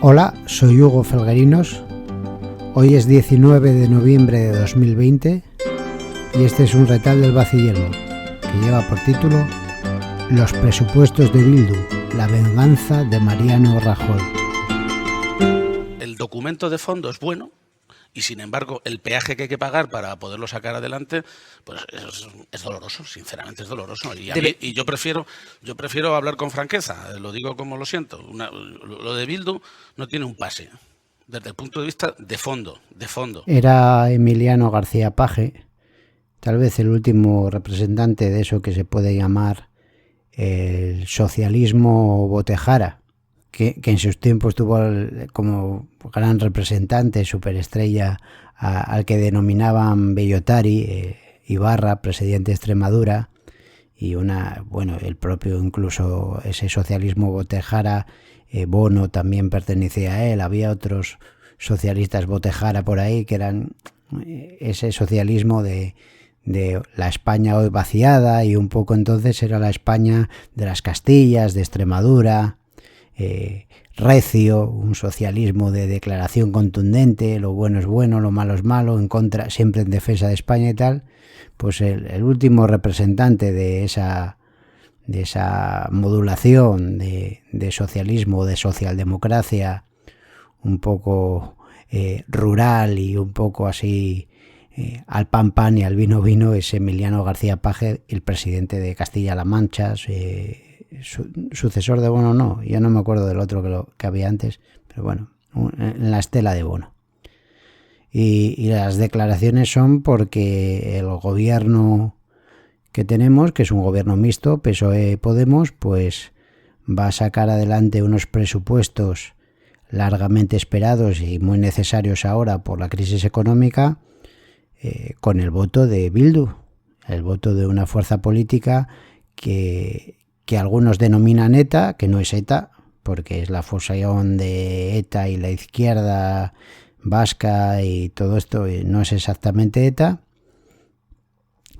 Hola, soy Hugo Felguerinos. Hoy es 19 de noviembre de 2020 y este es un retal del Baciyelmo que lleva por título Los presupuestos de Bildu, la venganza de Mariano Rajoy. El documento de fondo es bueno y, sin embargo, el peaje que hay que pagar para poderlo sacar adelante, pues es doloroso, sinceramente es doloroso. Y yo prefiero hablar con franqueza, lo digo como lo siento. Lo de Bildu no tiene un pase, desde el punto de vista de fondo. Era Emiliano García Paje, tal vez el último representante de eso que se puede llamar el socialismo botejara, que en sus tiempos tuvo como gran representante, superestrella, al que denominaban Bellotari, Ibarra, presidente de Extremadura, y el propio, incluso ese socialismo botejara, Bono también pertenecía a él. Había otros socialistas botejara por ahí que eran ese socialismo de la España hoy vaciada, y un poco entonces era la España de las Castillas, de Extremadura, recio, un socialismo de declaración contundente, lo bueno es bueno, lo malo es malo, en contra, siempre en defensa de España y tal. Pues el último representante de esa modulación de socialismo, de socialdemocracia, un poco rural y un poco así al pan pan y al vino vino, es Emiliano García Paje, el presidente de Castilla-La Mancha, sucesor de Bono. No, yo no me acuerdo del otro que había antes, pero bueno, en la estela de Bono. Y las declaraciones son porque el gobierno que tenemos, que es un gobierno mixto, PSOE-Podemos, pues va a sacar adelante unos presupuestos largamente esperados y muy necesarios ahora por la crisis económica, con el voto de Bildu, el voto de una fuerza política que algunos denominan ETA, que no es ETA, porque es la fusión de ETA y la izquierda vasca y todo esto, no es exactamente ETA,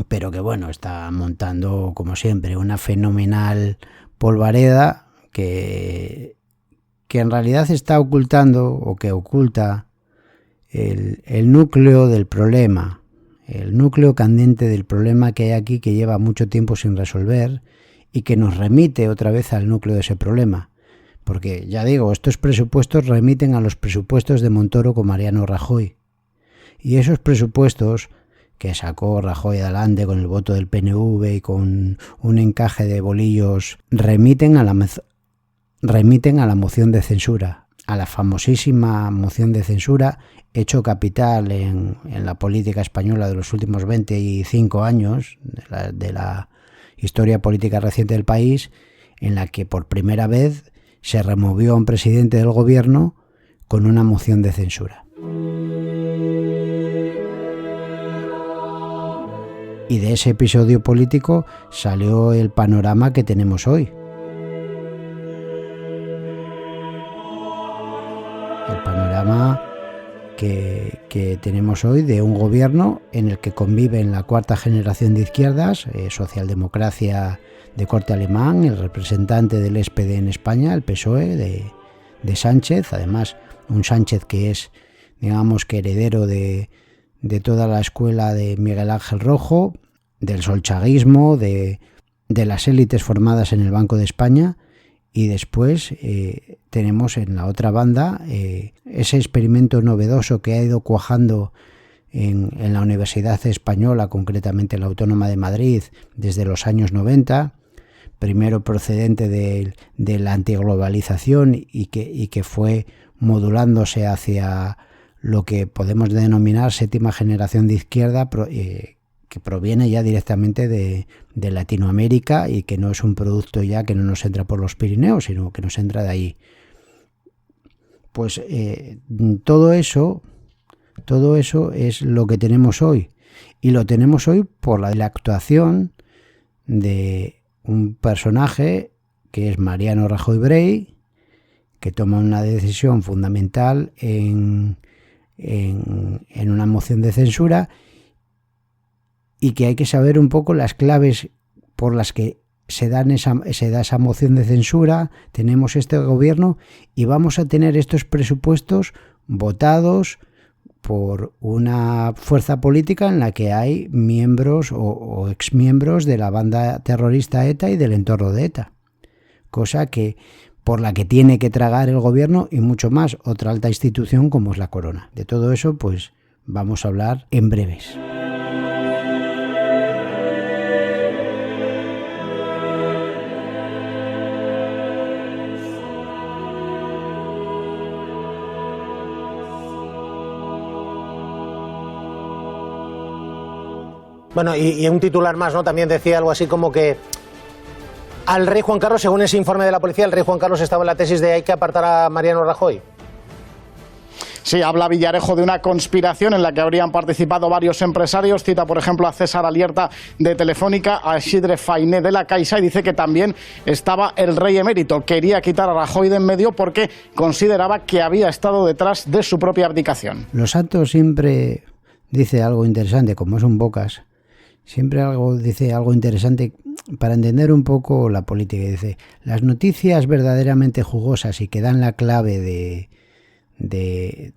pero que bueno, está montando como siempre una fenomenal polvareda que en realidad está ocultando, o que oculta el núcleo del problema, el núcleo candente del problema que hay aquí, que lleva mucho tiempo sin resolver y que nos remite otra vez al núcleo de ese problema. Porque, ya digo, estos presupuestos remiten a los presupuestos de Montoro con Mariano Rajoy. Y esos presupuestos que sacó Rajoy adelante con el voto del PNV y con un encaje de bolillos, remiten a la moción de censura, a la famosísima moción de censura, hecho capital en la política española de los últimos 25 años, de la historia política reciente del país, en la que por primera vez se removió a un presidente del gobierno con una moción de censura. Y de ese episodio político salió el panorama que tenemos hoy. El panorama que tenemos hoy de un gobierno en el que conviven la cuarta generación de izquierdas, socialdemocracia de corte alemán, el representante del SPD en España, el PSOE de Sánchez, además un Sánchez que es, digamos, que heredero de toda la escuela de Miguel Ángel Rojo, del solchaguismo, de las élites formadas en el Banco de España. Y después tenemos en la otra banda ese experimento novedoso que ha ido cuajando en la Universidad Española, concretamente la Autónoma de Madrid, desde los años 90, primero procedente de la antiglobalización y que fue modulándose hacia lo que podemos denominar séptima generación de izquierda, que proviene ya directamente de Latinoamérica y que no es un producto ya que no nos entra por los Pirineos, sino que nos entra de ahí. Pues todo eso es lo que tenemos hoy, y lo tenemos hoy por la actuación de un personaje que es Mariano Rajoy Brey, que toma una decisión fundamental en una moción de censura, y que hay que saber un poco las claves por las que se da esa moción de censura, tenemos este gobierno y vamos a tener estos presupuestos votados por una fuerza política en la que hay miembros o exmiembros de la banda terrorista ETA y del entorno de ETA, cosa que por la que tiene que tragar el gobierno y mucho más otra alta institución como es la Corona. De todo eso pues vamos a hablar en breves. Bueno, y un titular más, ¿no? También decía algo así como que al rey Juan Carlos, según ese informe de la policía, el rey Juan Carlos estaba en la tesis de hay que apartar a Mariano Rajoy. Sí, habla Villarejo de una conspiración en la que habrían participado varios empresarios. Cita, por ejemplo, a César Alierta de Telefónica, a Isidre Fainé de La Caixa, y dice que también estaba el rey emérito. Quería quitar a Rajoy de en medio porque consideraba que había estado detrás de su propia abdicación. Los Santos siempre dice algo interesante, como es un Bocas. Siempre dice algo interesante para entender un poco la política. Dice, las noticias verdaderamente jugosas y que dan la clave de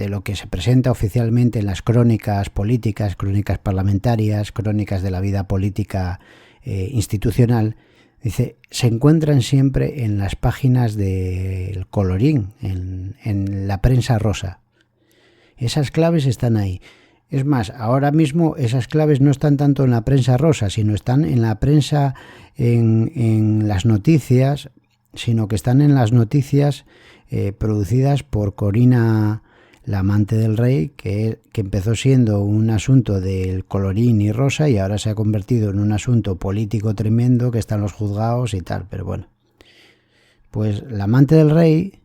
lo que se presenta oficialmente en las crónicas políticas, crónicas parlamentarias, crónicas de la vida política institucional, dice, se encuentran siempre en las páginas del colorín, en la prensa rosa. Esas claves están ahí. Es más, ahora mismo esas claves no están tanto en la prensa rosa, sino están en la prensa, en las noticias, sino que están en las noticias producidas por Corina, la amante del rey, que empezó siendo un asunto del colorín y rosa y ahora se ha convertido en un asunto político tremendo que está en los juzgados y tal. Pero bueno, pues la amante del rey,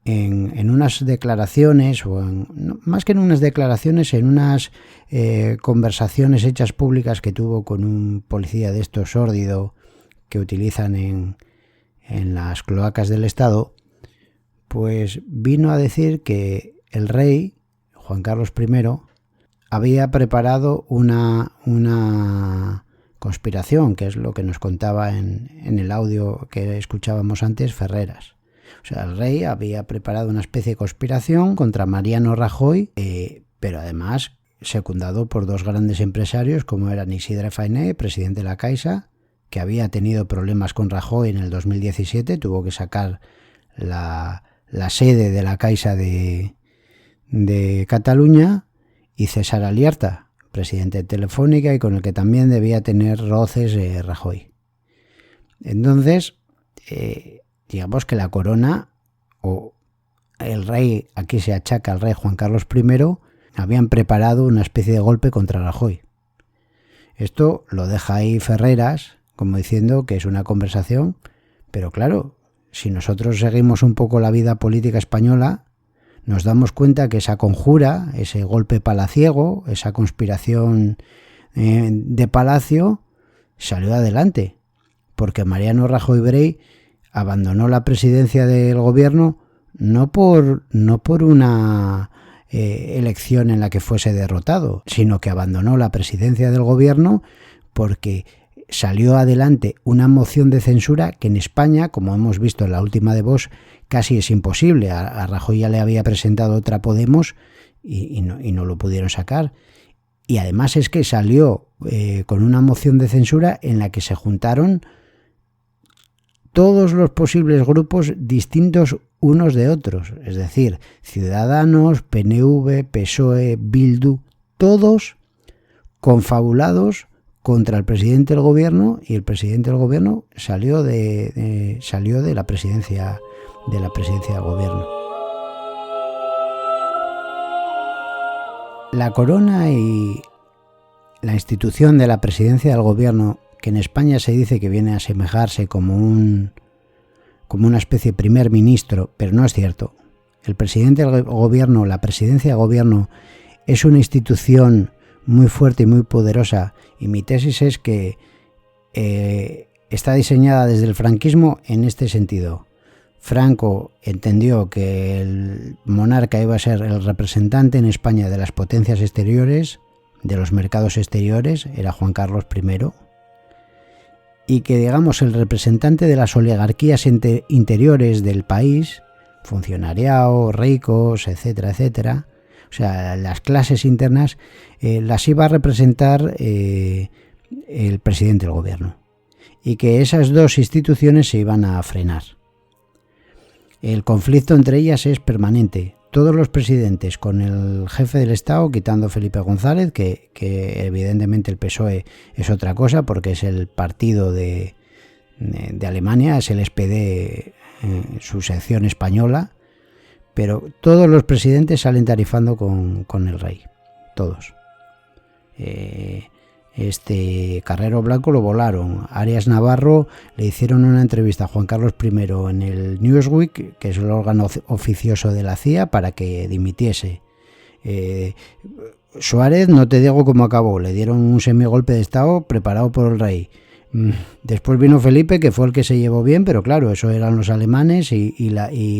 en unas declaraciones, más que en unas declaraciones, en unas conversaciones hechas públicas que tuvo con un policía de estos sórdido que utilizan en las cloacas del Estado, pues vino a decir que el rey, Juan Carlos I, había preparado una conspiración, que es lo que nos contaba en el audio que escuchábamos antes Ferreras. O sea, el rey había preparado una especie de conspiración contra Mariano Rajoy, pero además secundado por dos grandes empresarios como eran Isidre Fainé, presidente de La Caixa, que había tenido problemas con Rajoy en el 2017, tuvo que sacar la sede de La Caixa de Cataluña, y César Alierta, presidente de Telefónica y con el que también debía tener roces Rajoy. Entonces, digamos que la Corona o el rey, aquí se achaca al rey Juan Carlos I, habían preparado una especie de golpe contra Rajoy. Esto lo deja ahí Ferreras como diciendo que es una conversación, pero claro, si nosotros seguimos un poco la vida política española, nos damos cuenta que esa conjura, ese golpe palaciego, esa conspiración de palacio, salió adelante, porque Mariano Rajoy Brey abandonó la presidencia del gobierno no por una elección en la que fuese derrotado, sino que abandonó la presidencia del gobierno porque salió adelante una moción de censura que en España, como hemos visto en la última de Vox, casi es imposible. A Rajoy ya le había presentado otra Podemos y no lo pudieron sacar. Y además es que salió con una moción de censura en la que se juntaron todos los posibles grupos distintos unos de otros, es decir, Ciudadanos, PNV, PSOE, Bildu, todos confabulados contra el presidente del gobierno, y el presidente del gobierno salió de la presidencia del gobierno. La Corona y la institución de la presidencia del gobierno, que en España se dice que viene a asemejarse como una especie de primer ministro, pero no es cierto. El presidente del gobierno, la presidencia del gobierno, es una institución muy fuerte y muy poderosa, y mi tesis es que está diseñada desde el franquismo en este sentido. Franco entendió que el monarca iba a ser el representante en España de las potencias exteriores, de los mercados exteriores, era Juan Carlos I, y que, digamos, el representante de las oligarquías interiores del país, funcionariado, ricos, etcétera, etcétera, o sea, las clases internas, las iba a representar el presidente del gobierno, y que esas dos instituciones se iban a frenar. El conflicto entre ellas es permanente. Todos los presidentes con el jefe del Estado, quitando Felipe González, que evidentemente el PSOE es otra cosa porque es el partido de Alemania, es el SPD, su sección española, pero todos los presidentes salen tarifando con el rey, todos. Carrero Blanco lo volaron, Arias Navarro le hicieron una entrevista a Juan Carlos I en el Newsweek, que es el órgano oficioso de la CIA, para que dimitiese. Suárez, no te digo cómo acabó, le dieron un semigolpe de estado preparado por el rey. Después vino Felipe, que fue el que se llevó bien, pero claro, eso eran los alemanes y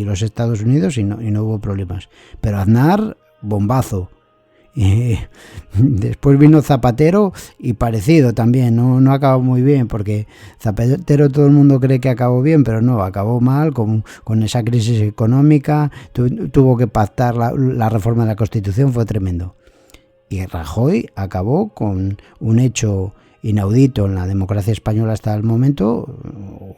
los Estados Unidos, y no hubo problemas. Pero Aznar, bombazo. Después vino Zapatero y parecido también, no acabó muy bien, porque Zapatero todo el mundo cree que acabó bien, pero no, acabó mal con esa crisis económica, tuvo que pactar la reforma de la Constitución, fue tremendo. Y Rajoy acabó con un hecho inaudito en la democracia española hasta el momento,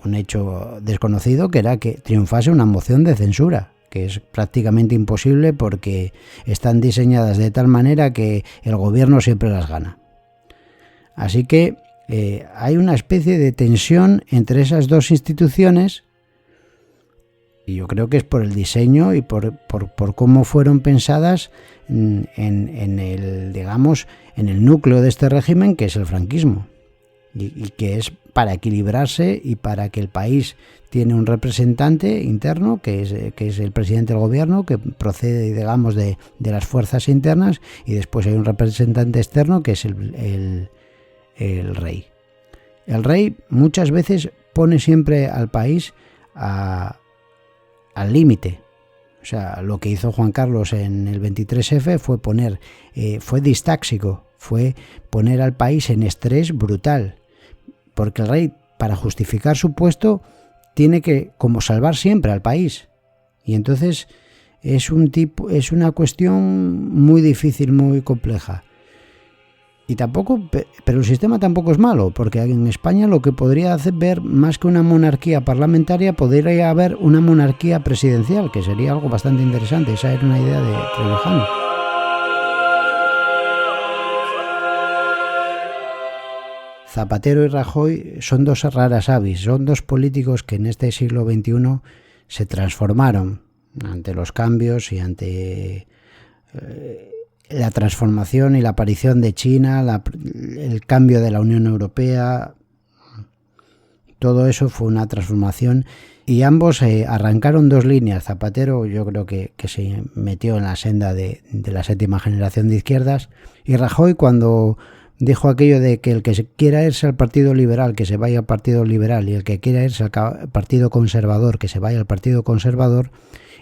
un hecho desconocido, que era que triunfase una moción de censura, que es prácticamente imposible porque están diseñadas de tal manera que el gobierno siempre las gana. Así que hay una especie de tensión entre esas dos instituciones, y yo creo que es por el diseño y por cómo fueron pensadas en el núcleo de este régimen, que es el franquismo, y que es para equilibrarse y para que el país tiene un representante interno, que es el presidente del gobierno, que procede, digamos, de las fuerzas internas, y después hay un representante externo, que es el rey. El rey muchas veces pone siempre al país al límite. O sea, lo que hizo Juan Carlos en el 23F fue distáxico, fue poner al país en estrés brutal, porque el rey, para justificar su puesto, tiene que como salvar siempre al país, y entonces es una cuestión muy difícil, muy compleja. Y pero el sistema tampoco es malo, porque en España lo que podría ver más que una monarquía parlamentaria, podría haber una monarquía presidencial, que sería algo bastante interesante. Esa era una idea de Trevijano. Zapatero y Rajoy son dos raras avis, son dos políticos que en este siglo XXI se transformaron ante los cambios y ante la transformación y la aparición de China, el cambio de la Unión Europea. Todo eso fue una transformación, y ambos arrancaron dos líneas. Zapatero, yo creo que se metió en la senda de la séptima generación de izquierdas, y Rajoy, cuando dijo aquello de que el que quiera irse al Partido Liberal, que se vaya al Partido Liberal, y el que quiera irse al Partido Conservador, que se vaya al Partido Conservador,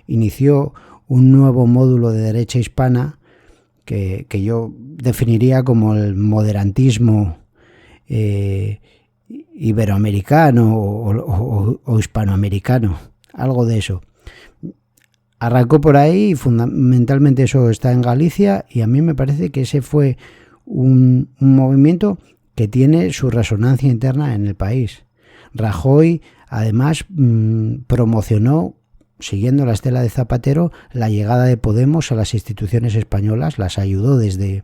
inició un nuevo módulo de derecha hispana que yo definiría como el moderantismo iberoamericano o hispanoamericano, algo de eso. Arrancó por ahí, y fundamentalmente eso está en Galicia, y a mí me parece que ese fue un movimiento que tiene su resonancia interna en el país. Rajoy además promocionó, siguiendo la estela de Zapatero, la llegada de Podemos a las instituciones españolas, las ayudó desde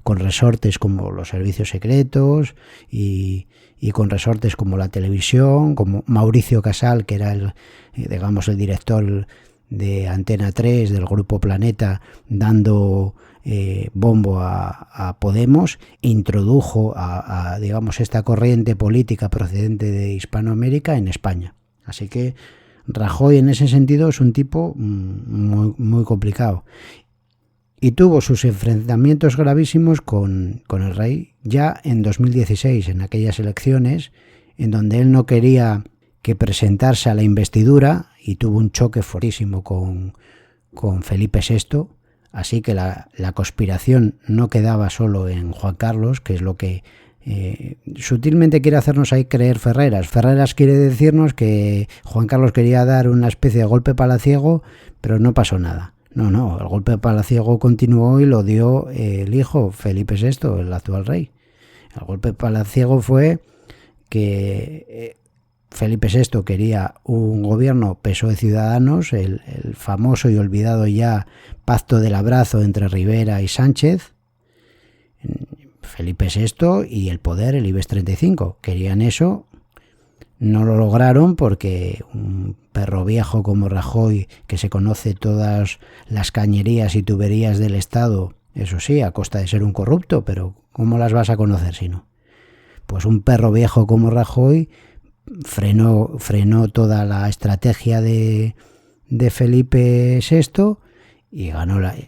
con resortes como los servicios secretos y con resortes como la televisión, como Mauricio Casal, que era el director de Antena 3 del Grupo Planeta, dando bombo a Podemos, introdujo digamos, esta corriente política procedente de Hispanoamérica en España. Así que Rajoy en ese sentido es un tipo muy, muy complicado, y tuvo sus enfrentamientos gravísimos con el rey ya en 2016, en aquellas elecciones en donde él no quería que presentarse a la investidura, y tuvo un choque fortísimo con Felipe VI. Así que la conspiración no quedaba solo en Juan Carlos, que es lo que sutilmente quiere hacernos ahí creer Ferreras. Ferreras quiere decirnos que Juan Carlos quería dar una especie de golpe palaciego, pero no pasó nada. No, el golpe palaciego continuó y lo dio el hijo, Felipe VI, el actual rey. El golpe palaciego fue que Felipe VI quería un gobierno PSOE-Ciudadanos, el famoso y olvidado ya pacto del abrazo entre Rivera y Sánchez. Felipe VI y el poder, el IBEX 35, querían eso. No lo lograron porque un perro viejo como Rajoy, que se conoce todas las cañerías y tuberías del Estado, eso sí, a costa de ser un corrupto, pero ¿cómo las vas a conocer si no? Pues un perro viejo como Rajoy frenó toda la estrategia de Felipe VI y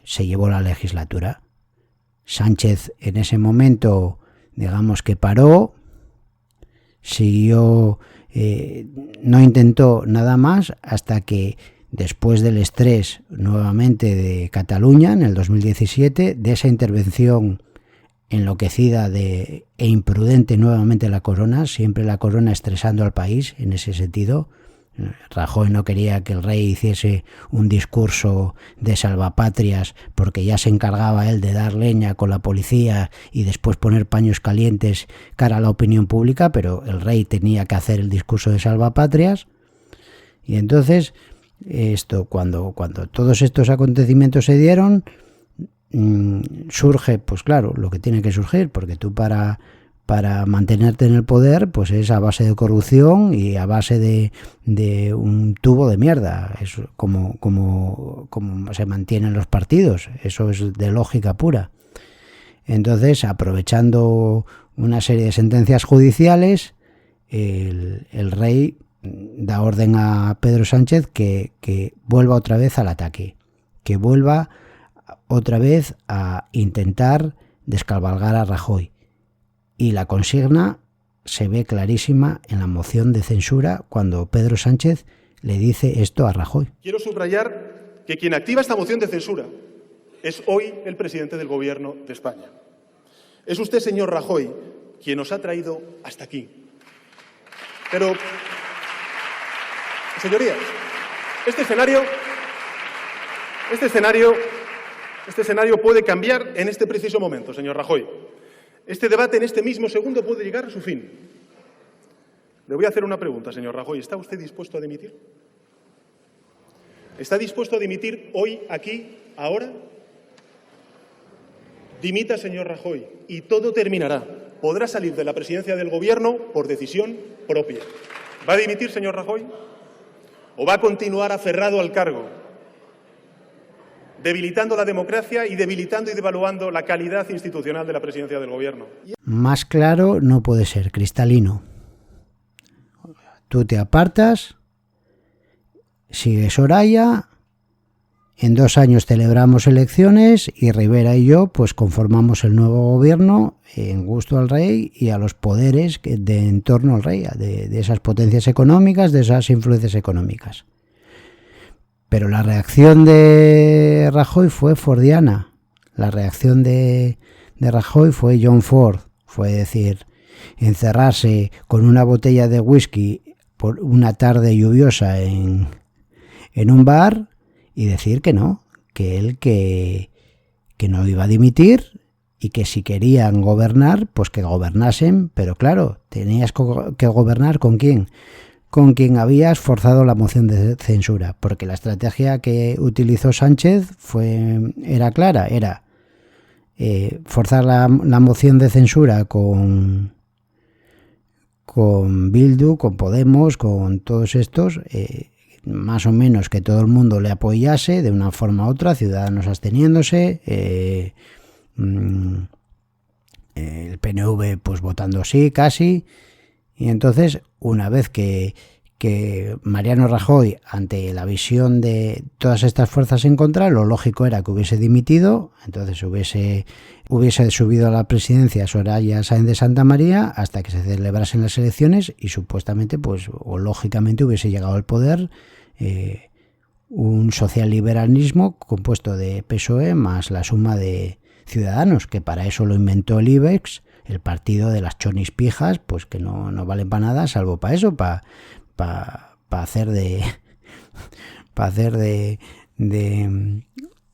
se llevó la legislatura. Sánchez en ese momento, digamos que paró, siguió, no intentó nada más hasta que después del estrés nuevamente de Cataluña en el 2017, de esa intervención enloquecida e imprudente nuevamente la Corona, siempre la Corona estresando al país en ese sentido. Rajoy no quería que el rey hiciese un discurso de salvapatrias porque ya se encargaba él de dar leña con la policía y después poner paños calientes cara a la opinión pública, pero el rey tenía que hacer el discurso de salvapatrias. Y entonces, cuando todos estos acontecimientos se dieron, surge, pues claro, lo que tiene que surgir, porque tú para mantenerte en el poder, pues es a base de corrupción y a base de un tubo de mierda. Es como se mantienen los partidos. Eso es de lógica pura. Entonces, aprovechando una serie de sentencias judiciales, el rey da orden a Pedro Sánchez que vuelva otra vez al ataque, que vuelva otra vez a intentar descabalgar a Rajoy. Y la consigna se ve clarísima en la moción de censura cuando Pedro Sánchez le dice esto a Rajoy. Quiero subrayar que quien activa esta moción de censura es hoy el presidente del Gobierno de España. Es usted, señor Rajoy, quien nos ha traído hasta aquí. Pero, señorías, este escenario puede cambiar en este preciso momento, señor Rajoy. Este debate en este mismo segundo puede llegar a su fin. Le voy a hacer una pregunta, señor Rajoy. ¿Está usted dispuesto a dimitir? ¿Está dispuesto a dimitir hoy, aquí, ahora? Dimita, señor Rajoy, y todo terminará. Podrá salir de la presidencia del Gobierno por decisión propia. ¿Va a dimitir, señor Rajoy? ¿O va a continuar aferrado al cargo, debilitando la democracia y debilitando y devaluando la calidad institucional de la presidencia del Gobierno? Más claro no puede ser, cristalino. Tú te apartas, sigue Soraya, en 2 años celebramos elecciones y Rivera y yo pues conformamos el nuevo gobierno en gusto al rey y a los poderes de en torno al rey, de esas potencias económicas, de esas influencias económicas. Pero la reacción de Rajoy fue fordiana. La reacción de Rajoy fue John Ford. Fue decir, encerrarse con una botella de whisky por una tarde lluviosa en un bar y decir que no, que él que no iba a dimitir y que si querían gobernar, pues que gobernasen. Pero claro, tenías que gobernar ¿con quién? Con quien habías forzado la moción de censura, porque la estrategia que utilizó Sánchez era clara, era forzar la moción de censura con Bildu, con Podemos, con todos estos, más o menos que todo el mundo le apoyase de una forma u otra, Ciudadanos absteniéndose, el PNV pues votando sí, casi. Y entonces, una vez que Mariano Rajoy, ante la visión de todas estas fuerzas en contra, lo lógico era que hubiese dimitido, entonces hubiese subido a la presidencia Soraya Sáenz de Santamaría hasta que se celebrasen las elecciones y supuestamente, pues, o lógicamente hubiese llegado al poder un socialliberalismo compuesto de PSOE más la suma de Ciudadanos, que para eso lo inventó el IBEX, el partido de las chonis pijas, pues que no valen para nada, salvo para eso, para hacer de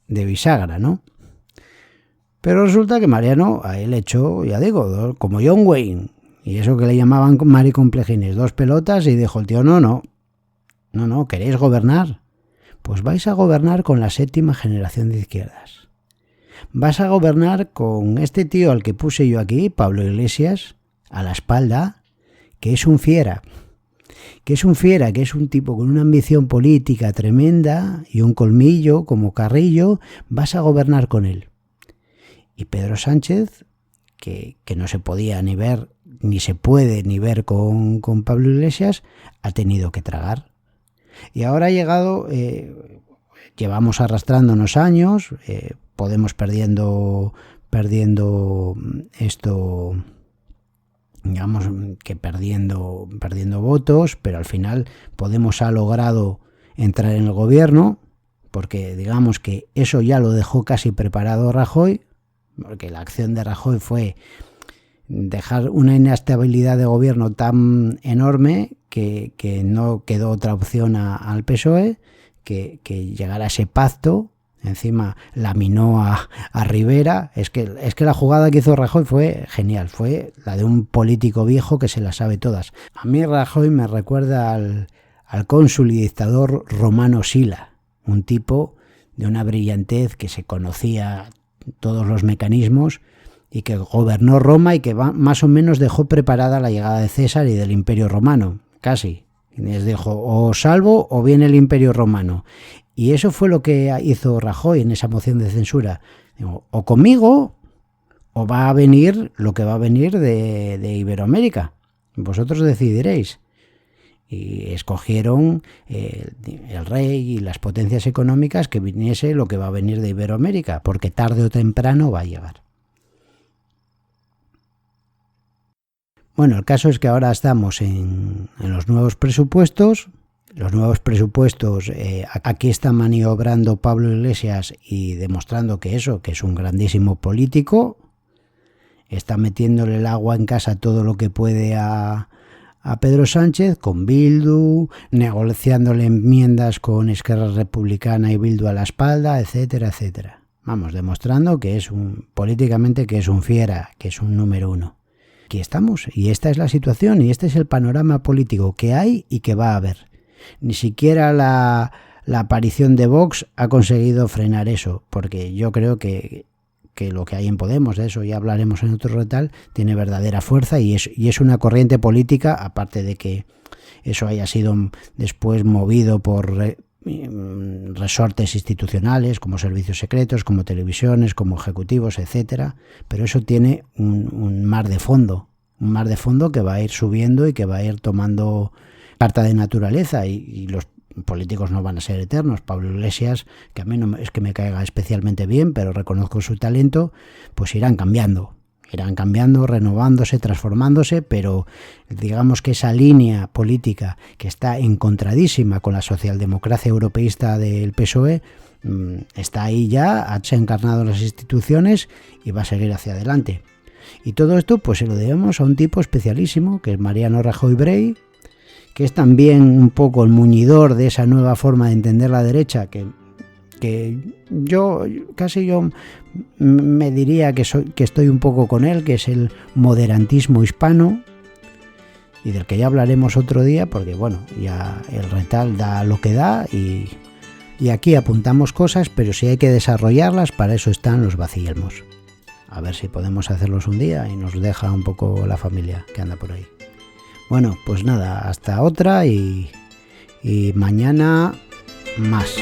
bisagra, ¿no? Pero resulta que Mariano a él echó, ya digo, como John Wayne, y eso que le llamaban maricomplejines, 2 pelotas, y dijo el tío, no, ¿queréis gobernar? Pues vais a gobernar con la 7ª generación de izquierdas. Vas a gobernar con este tío al que puse yo aquí, Pablo Iglesias, a la espalda, que es un fiera, que es un tipo con una ambición política tremenda y un colmillo como Carrillo. Vas a gobernar con él. Y Pedro Sánchez, que no se podía ni ver, ni se puede ni ver con Pablo Iglesias, ha tenido que tragar. Y ahora ha llegado, llevamos arrastrándonos años, Podemos perdiendo esto, digamos que perdiendo votos, pero al final Podemos ha logrado entrar en el gobierno, porque digamos que eso ya lo dejó casi preparado Rajoy, porque la acción de Rajoy fue dejar una inestabilidad de gobierno tan enorme que no quedó otra opción al PSOE que llegar a ese pacto. Encima laminó a Rivera. Es que la jugada que hizo Rajoy fue genial, fue la de un político viejo que se las sabe todas. A mí Rajoy me recuerda al cónsul y dictador Romano Sila, un tipo de una brillantez, que se conocía todos los mecanismos y que gobernó Roma y que más o menos dejó preparada la llegada de César y del Imperio Romano, casi. Les dijo, o salvo o viene el Imperio Romano. Y eso fue lo que hizo Rajoy en esa moción de censura. Digo, o conmigo o va a venir lo que va a venir de Iberoamérica. Vosotros decidiréis. Y escogieron el rey y las potencias económicas que viniese lo que va a venir de Iberoamérica, porque tarde o temprano va a llegar. Bueno, el caso es que ahora estamos en los nuevos presupuestos. Los nuevos presupuestos, aquí está maniobrando Pablo Iglesias y demostrando que es un grandísimo político. Está metiéndole el agua en casa todo lo que puede a Pedro Sánchez, con Bildu, negociándole enmiendas con Esquerra Republicana y Bildu a la espalda, etcétera, etcétera. Vamos, demostrando que políticamente que es un fiera, que es un número uno. Aquí estamos, y esta es la situación, y este es el panorama político que hay y que va a haber. Ni siquiera la aparición de Vox ha conseguido frenar eso, porque yo creo que lo que hay en Podemos, de eso ya hablaremos en otro retal, tiene verdadera fuerza y es una corriente política, aparte de que eso haya sido después movido por resortes institucionales como servicios secretos, como televisiones, como ejecutivos, etcétera, pero eso tiene un mar de fondo que va a ir subiendo y que va a ir tomando carta de naturaleza, y los políticos no van a ser eternos. Pablo Iglesias, que a mí no es que me caiga especialmente bien, pero reconozco su talento, pues irán cambiando, renovándose, transformándose, pero digamos que esa línea política que está encontradísima con la socialdemocracia europeísta del PSOE está ahí ya, se ha encarnado en las instituciones y va a seguir hacia adelante. Y todo esto pues se lo debemos a un tipo especialísimo, que es Mariano Rajoy Brey, que es también un poco el muñidor de esa nueva forma de entender la derecha, que yo me diría que estoy un poco con él, que es el moderantismo hispano, y del que ya hablaremos otro día, porque bueno, ya el retal da lo que da, y aquí apuntamos cosas, pero si hay que desarrollarlas, para eso están los vacilmos. A ver si podemos hacerlos un día y nos deja un poco la familia que anda por ahí. Bueno, pues nada, hasta otra y mañana más.